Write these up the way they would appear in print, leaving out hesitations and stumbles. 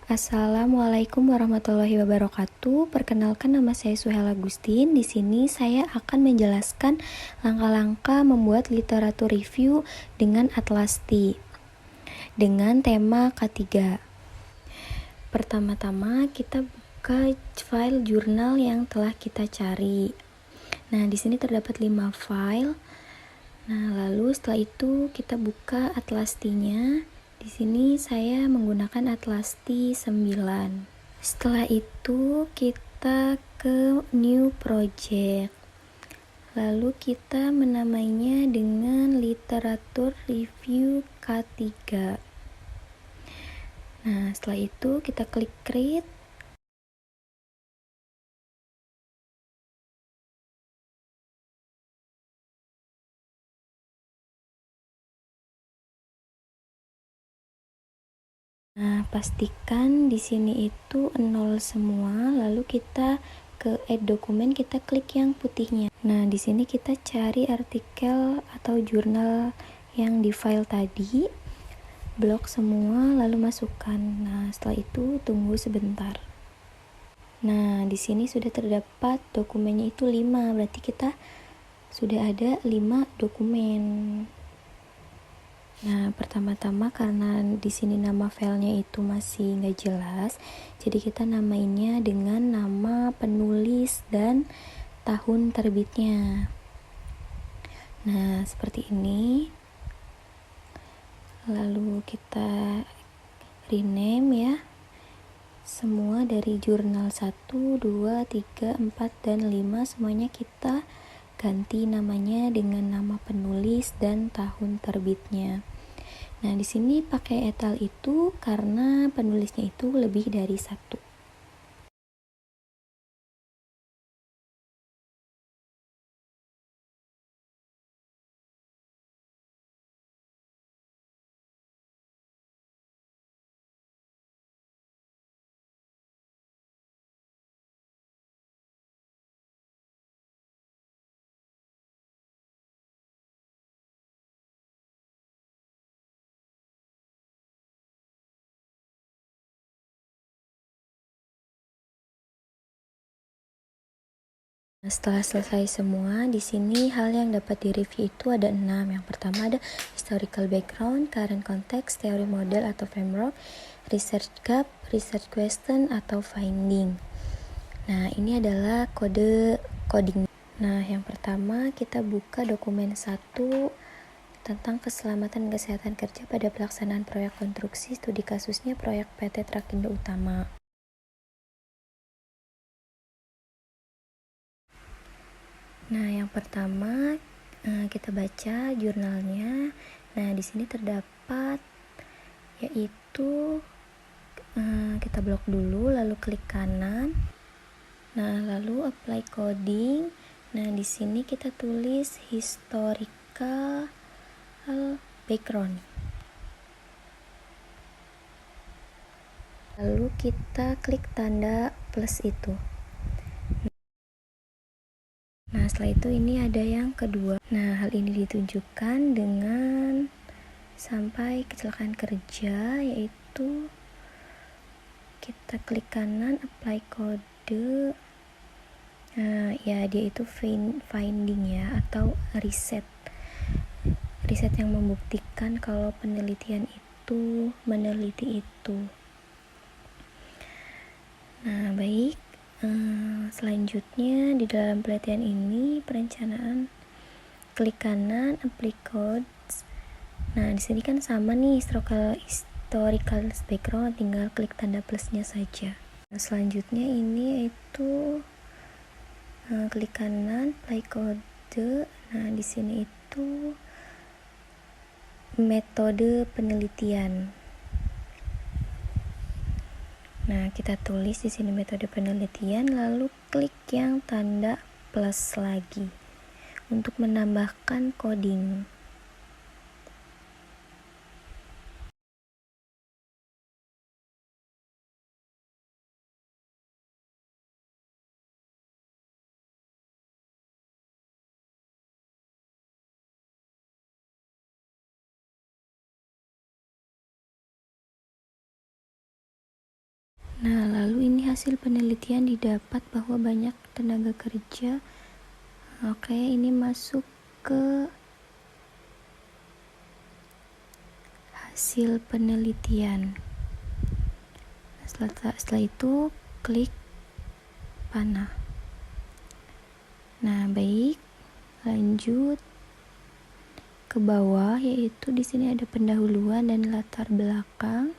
Assalamualaikum warahmatullahi wabarakatuh. Perkenalkan, nama saya Suhel Agustin. Di sini saya akan menjelaskan langkah-langkah membuat literatur review dengan Atlasti dengan tema K3. Pertama-tama kita buka file jurnal yang telah kita cari. Nah, di sini terdapat 5 file. Nah, lalu setelah itu kita buka Atlastinya. Di sini saya menggunakan Atlasti 9. Setelah itu kita ke new project. Lalu kita menamainya dengan literatur review K3. Nah, setelah itu kita klik create. Nah, pastikan di sini itu 0 semua, lalu kita ke add dokumen, kita klik yang putihnya. Nah, di sini kita cari artikel atau jurnal yang di file tadi, blok semua, lalu masukkan. Nah, setelah itu tunggu sebentar. Nah, di sini sudah terdapat dokumennya itu 5, berarti kita sudah ada 5 dokumen. Nah, pertama-tama karena di sini nama filenya itu masih nggak jelas, jadi kita namainnya dengan nama penulis dan tahun terbitnya. Nah, seperti ini. Lalu kita rename ya. Semua dari jurnal 1, 2, 3, 4, dan 5 semuanya kita ganti namanya dengan nama penulis dan tahun terbitnya. Nah, di sini pakai etal itu karena penulisnya itu lebih dari 1. Nah, setelah selesai semua, di sini hal yang dapat direview itu ada 6. Yang pertama ada historical background, current context, teori model atau framework, research gap, research question atau finding. Nah, ini adalah kode coding. Nah, yang pertama kita buka dokumen 1 tentang keselamatan dan kesehatan kerja pada pelaksanaan proyek konstruksi, studi kasusnya proyek PT Trakindo Utama. Nah, yang pertama kita baca jurnalnya. Nah, di sini terdapat yaitu kita blok dulu, lalu klik kanan. Nah, lalu apply coding. Nah, di sini kita tulis historical background. Lalu kita klik tanda plus itu. Nah, setelah itu ini ada yang kedua. Nah, hal ini ditunjukkan dengan sampai kecelakaan kerja, yaitu kita klik kanan, apply kode. Nah, ya dia itu finding ya, atau riset yang membuktikan kalau penelitian itu meneliti itu. Nah, baik. Selanjutnya di dalam penelitian ini perencanaan, klik kanan, apply codes. Nah, di sini kan sama nih historical background, tinggal klik tanda plusnya saja. Nah, selanjutnya ini itu klik kanan, apply kode. Nah, di sini itu metode penelitian. Nah, kita tulis di sini metode penelitian, lalu klik yang tanda plus lagi untuk menambahkan coding. Nah, lalu ini hasil penelitian didapat bahwa banyak tenaga kerja. Oke, ini masuk ke hasil penelitian. Setelah itu klik panah. Nah, baik, lanjut ke bawah, yaitu di sini ada pendahuluan dan latar belakang.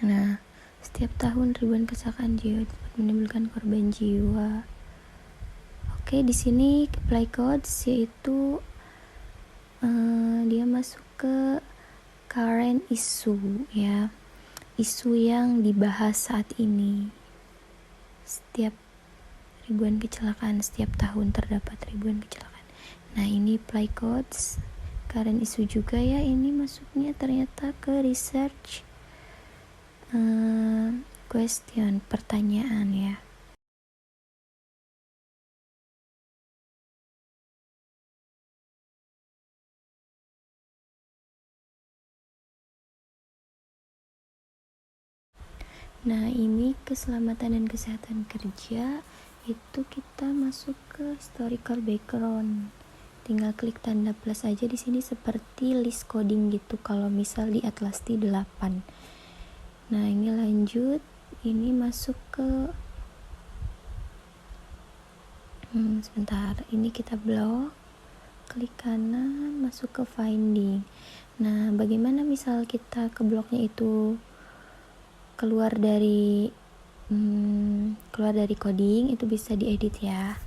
Nah, setiap tahun ribuan kecelakaan jiwa dapat menimbulkan korban jiwa. Oke, di sini apply codes, yaitu dia masuk ke current issue, ya, isu yang dibahas saat ini. Setiap tahun terdapat ribuan kecelakaan. Nah, ini apply codes current issue juga, ya. Ini masuknya ternyata ke research question, pertanyaan, ya. Nah, ini keselamatan dan kesehatan kerja, itu kita masuk ke historical background. Tinggal klik tanda plus aja di sini, seperti list coding gitu kalau misal di Atlas T8. Nah, ini lanjut, ini masuk ke sebentar, ini kita blok, klik kanan, masuk ke finding. Nah, bagaimana misal kita ke bloknya itu keluar dari coding, itu bisa diedit, ya.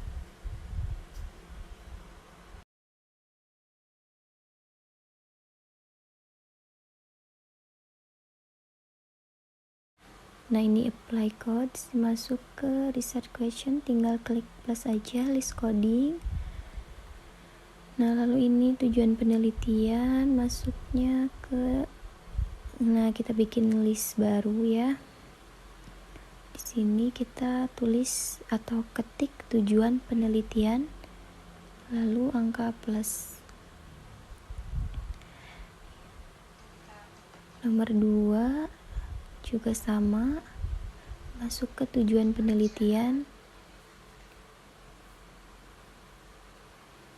Nah, ini apply codes, masuk ke research question, tinggal klik plus aja, list coding. Nah, lalu ini tujuan penelitian, masuknya ke, nah, kita bikin list baru, ya. Di sini kita tulis atau ketik tujuan penelitian, lalu angka plus. Nomor 2 juga sama, masuk ke tujuan penelitian.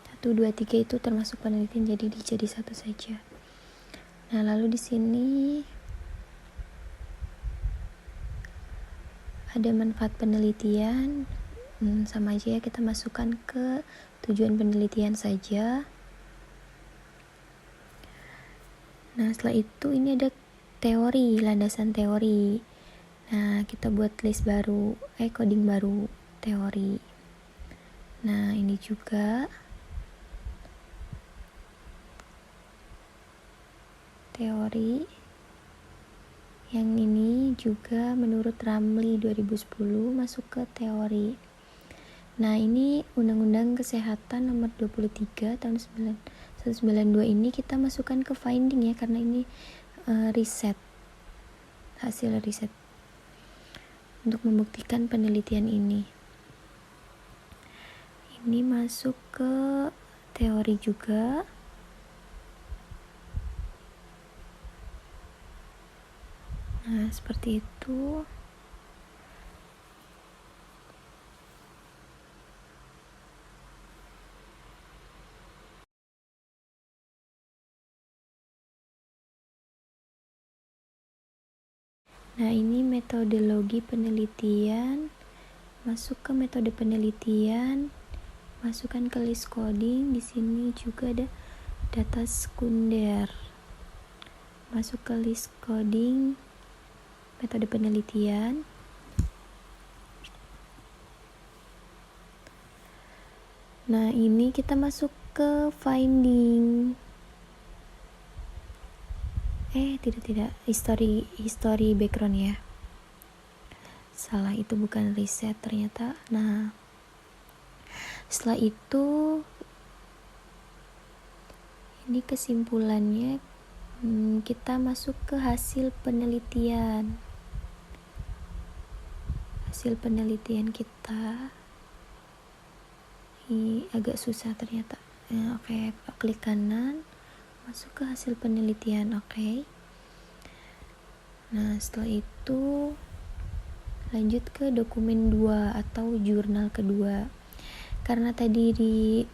1, 2, 3 itu termasuk penelitian, jadi dijadi satu saja. Nah, lalu di sini ada manfaat penelitian, sama aja, ya, kita masukkan ke tujuan penelitian saja. Nah, setelah itu ini ada teori, landasan teori. Nah, kita buat list baru, coding baru, teori. Nah, ini juga teori. Yang ini juga menurut Ramli 2010 masuk ke teori. Nah, ini Undang-Undang Kesehatan nomor 23 tahun 1992 ini kita masukkan ke finding, ya, karena ini riset, hasil riset untuk membuktikan penelitian ini. Ini masuk ke teori juga. Nah, seperti itu. Nah, ini metodologi penelitian. Masuk ke metode penelitian, masukkan ke list coding. Di sini juga ada data sekunder. Masuk ke list coding, metode penelitian. Nah, ini kita masuk ke finding. Tidak, history background, ya. Salah, itu bukan riset ternyata. Nah, setelah itu ini kesimpulannya, kita masuk ke hasil penelitian. Hasil penelitian kita ini agak susah ternyata. Oke, klik kanan, masuk ke hasil penelitian. Oke. Nah, setelah itu lanjut ke dokumen 2 atau jurnal kedua. Karena tadi di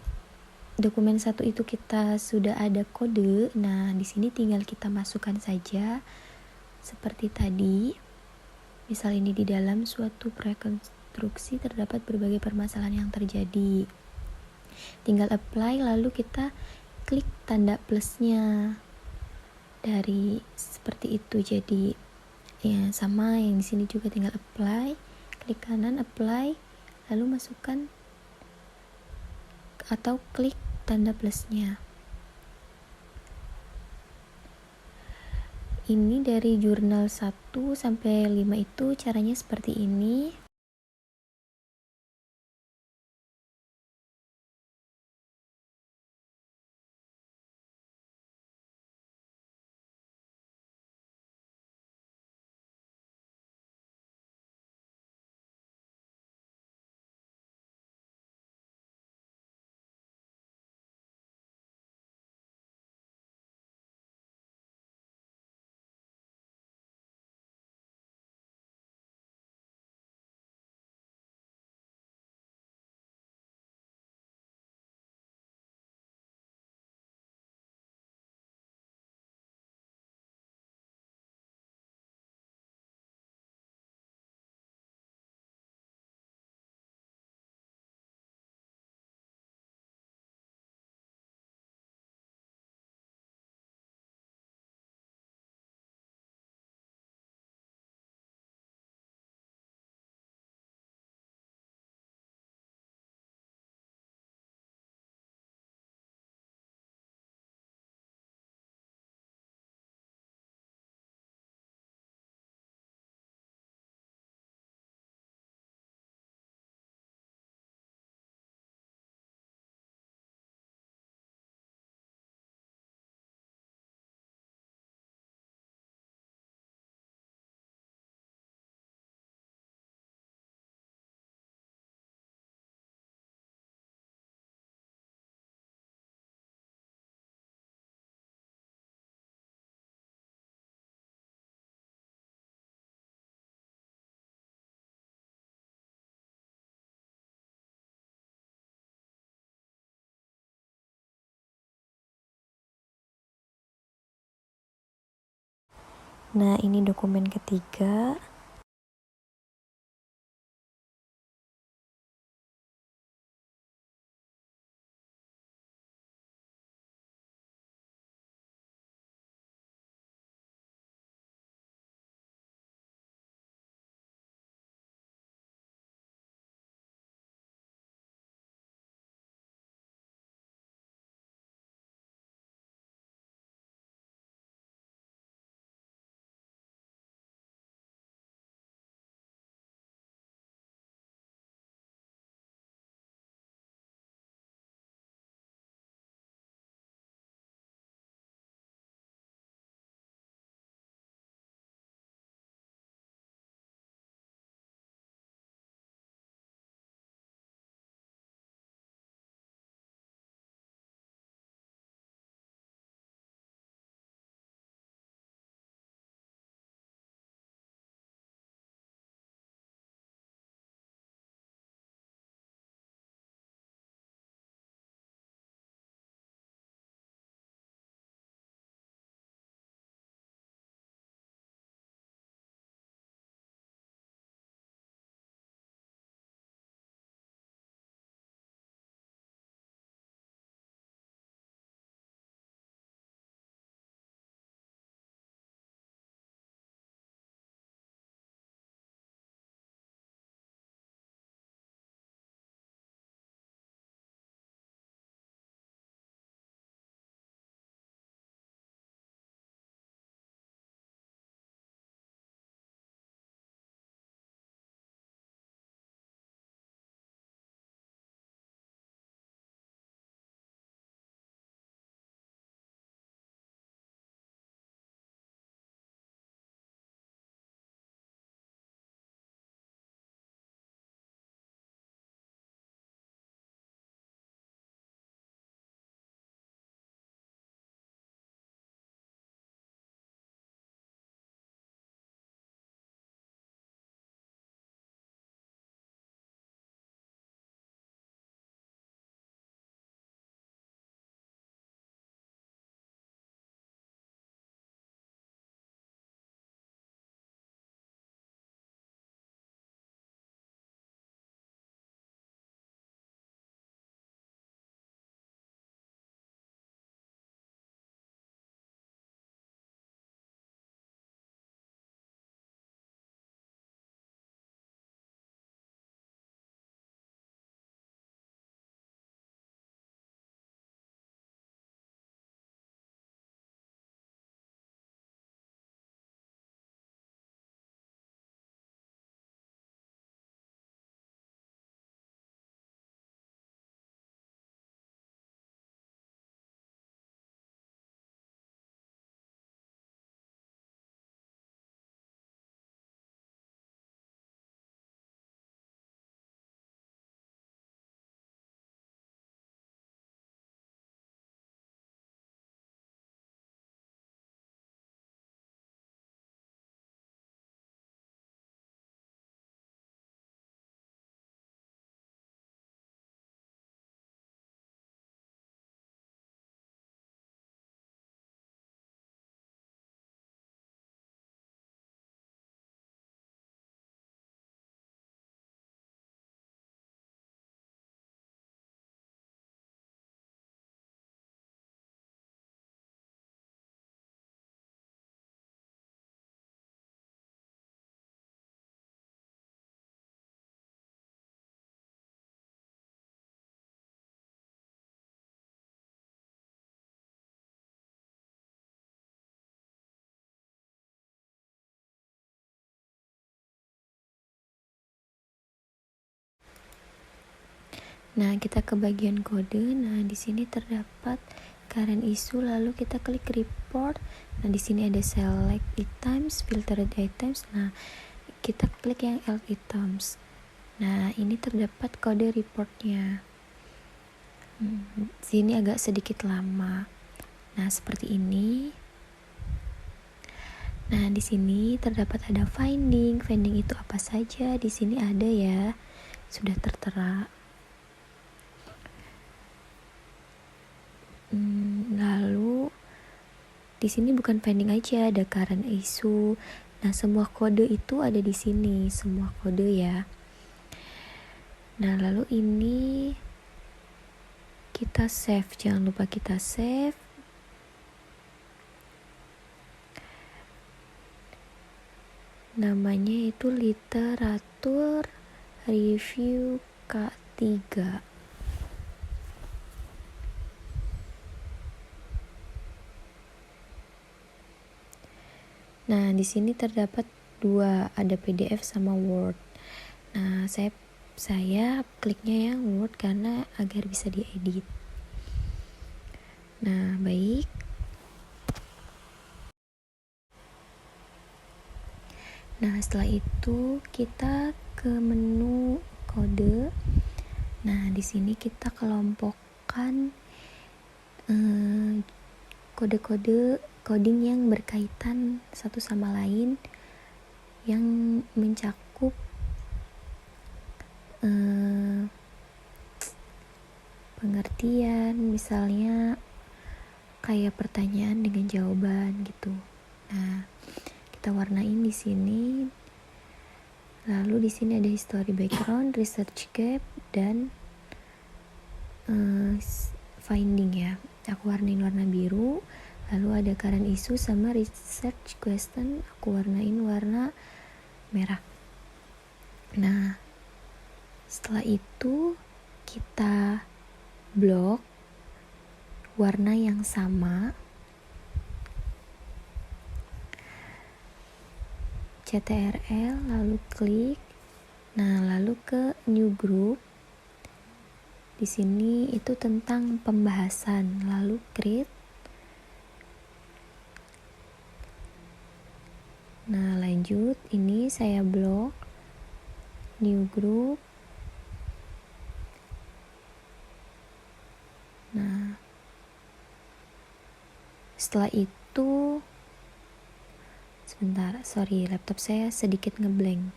dokumen 1 itu kita sudah ada kode, nah di sini tinggal kita masukkan saja seperti tadi. Misal ini di dalam suatu proyek konstruksi terdapat berbagai permasalahan yang terjadi. Tinggal apply, lalu kita klik tanda plusnya. Dari seperti itu, jadi ya sama yang di sini juga tinggal apply, klik kanan apply, lalu masukkan atau klik tanda plusnya. Ini dari jurnal 1 sampai 5 itu caranya seperti ini. Nah, ini dokumen ketiga. Nah, kita ke bagian kode. Nah, di sini terdapat current issue, lalu kita klik report. Nah, di sini ada select items, filtered items. Nah, kita klik yang all items. Nah, ini terdapat kode reportnya. Sini agak sedikit lama. Nah, seperti ini. Nah, di sini terdapat ada finding. Finding itu apa saja? Di sini ada ya. Sudah tertera. Lalu di sini bukan finding aja, ada current issue. Nah, semua kode itu ada di sini, semua kode ya. Nah, lalu ini kita save, jangan lupa kita save. Namanya itu literatur review K3. Nah, di sini terdapat dua, ada PDF sama Word. Nah, saya kliknya yang Word karena agar bisa diedit. Nah, baik. Nah, setelah itu kita ke menu kode. Nah, di sini kita kelompokkan kode-kode coding yang berkaitan satu sama lain, yang mencakup pengertian, misalnya kayak pertanyaan dengan jawaban gitu. Nah, kita warnain di sini. Lalu di sini ada history background, research gap, dan finding ya. Aku warnain warna biru. Lalu ada current issue sama research question, aku warnain warna merah. Nah, setelah itu kita blok warna yang sama, CTRL, lalu klik. Nah, lalu ke new group. Di sini itu tentang pembahasan, lalu create. Nah, lanjut, ini saya blok new group. Nah, setelah itu sebentar, sorry, laptop saya sedikit ngeblank.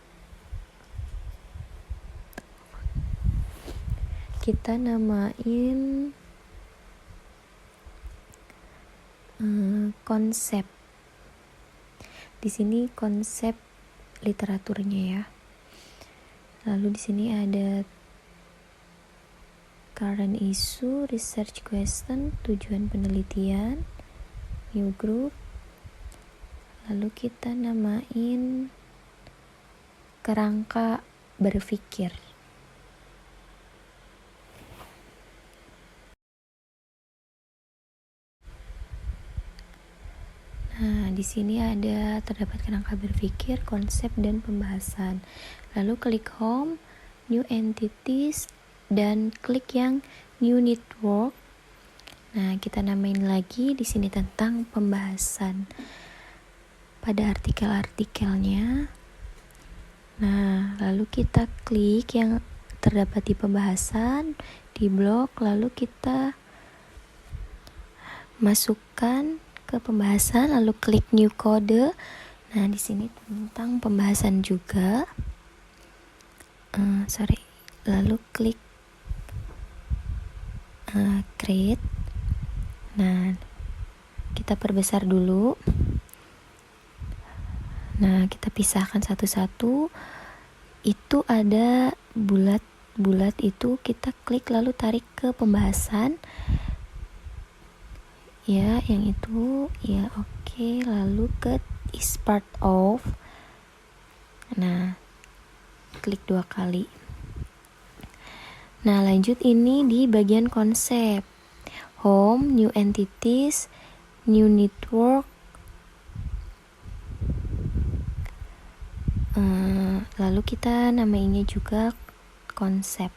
Kita namain konsep. Di sini konsep literaturnya ya. Lalu di sini ada current issue, research question, tujuan penelitian, new group. Lalu kita namain kerangka berpikir. Nah, di sini ada terdapat kerangka berpikir, konsep, dan pembahasan. Lalu klik home, new entities, dan klik yang new network. Nah, kita namain lagi di sini tentang pembahasan pada artikel-artikelnya. Nah, lalu kita klik yang terdapat di pembahasan, di blok, lalu kita masukkan ke pembahasan, lalu klik new code. Nah, di sini tentang pembahasan juga. Lalu klik create. Nah, kita perbesar dulu. Nah, kita pisahkan satu-satu. Itu ada bulat itu kita klik lalu tarik ke pembahasan. Ya, yang itu ya, oke. Lalu ke is part of. Nah, klik 2 kali. Nah, lanjut ini di bagian konsep. Home, new entities, new network. Lalu kita namainnya juga konsep.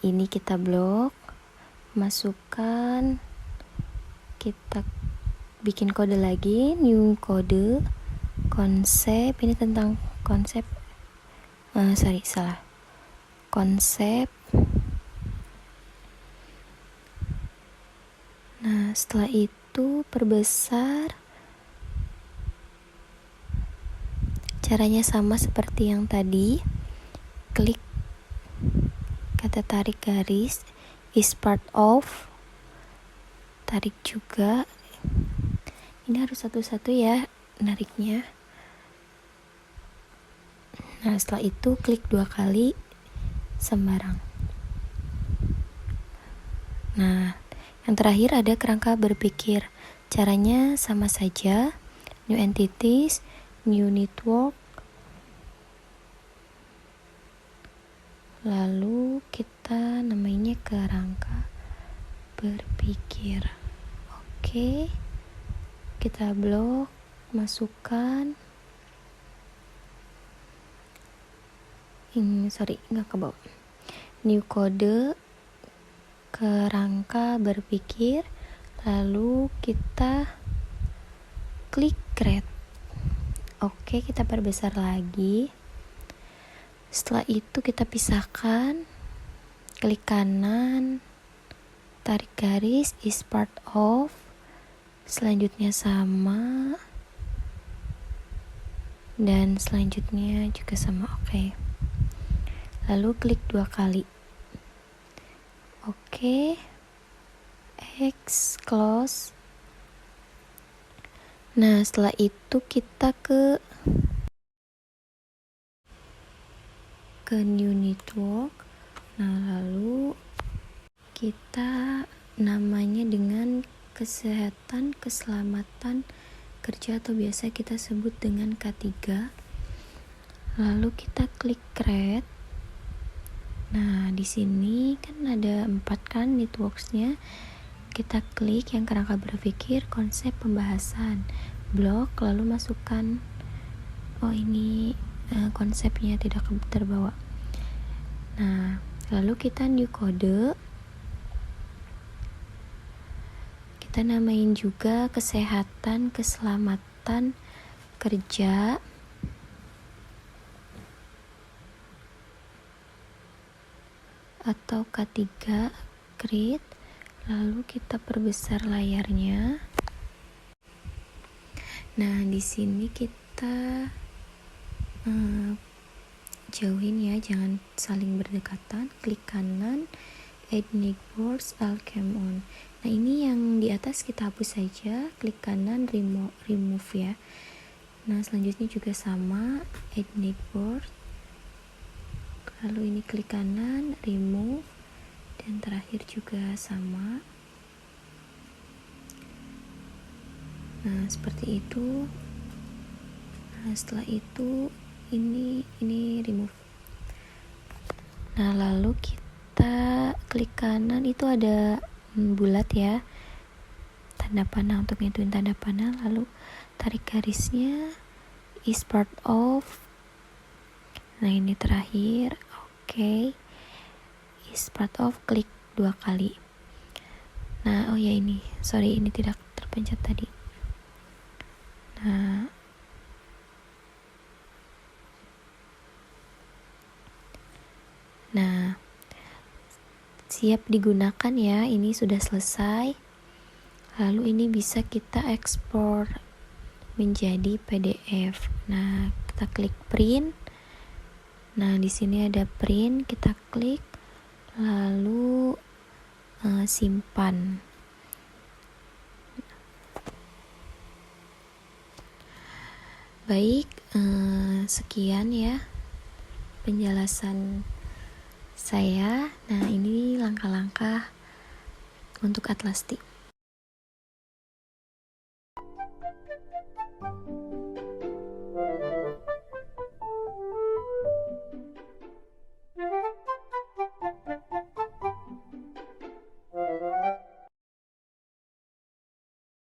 ini kita blok, masukkan, kita bikin kode lagi, new kode, konsep, ini tentang konsep, konsep. Nah, setelah itu perbesar. Caranya sama seperti yang tadi. Klik kata tarik garis, is part of. Tarik juga. Ini harus satu-satu ya nariknya. Nah, setelah itu klik 2 kali sembarang. Nah, yang terakhir ada kerangka berpikir. Caranya sama saja. New entities, new network. Lalu kita namanya kerangka berpikir. Oke. Kita blok, masukkan. Nggak ke bawah. New kode, kerangka berpikir. Lalu kita klik create. Oke, kita perbesar lagi. Setelah itu kita pisahkan, klik kanan, tarik garis, is part of. Selanjutnya sama, dan selanjutnya juga sama. Oke. Lalu klik 2 kali. Oke. X, close. Nah, setelah itu kita ke new network. Nah, lalu kita namanya dengan kesehatan, keselamatan kerja, atau biasa kita sebut dengan K3. Lalu kita klik create. Nah, di sini kan ada 4 kan networksnya. Kita klik yang kerangka berpikir, konsep, pembahasan, blok, lalu masukkan. Ini konsepnya tidak terbawa. Nah, lalu kita new kode. Kita namain juga kesehatan, keselamatan kerja. Atau K3, create. Lalu kita perbesar layarnya. Nah, di sini kita jauhin ya, jangan saling berdekatan. Klik kanan, add networks, all came on. Nah, ini yang di atas kita hapus saja. Klik kanan, remove ya. Nah, selanjutnya juga sama, add network. Lalu ini klik kanan, remove. Dan terakhir juga sama. Nah, seperti itu. Nah, setelah itu ini remove. Nah, lalu kita klik kanan, itu ada bulat ya, tanda panah untuk ngituin tanda panah. Lalu tarik garisnya, is part of. Nah, ini terakhir. Oke. Is part of, klik 2 kali. Nah, ini tidak terpencet tadi. Nah, siap digunakan ya. Ini sudah selesai. Lalu ini bisa kita ekspor menjadi PDF. Nah, kita klik print. Nah, di sini ada print, kita klik, lalu simpan. Baik, sekian ya penjelasan saya. Nah, ini langkah-langkah untuk Atlasti.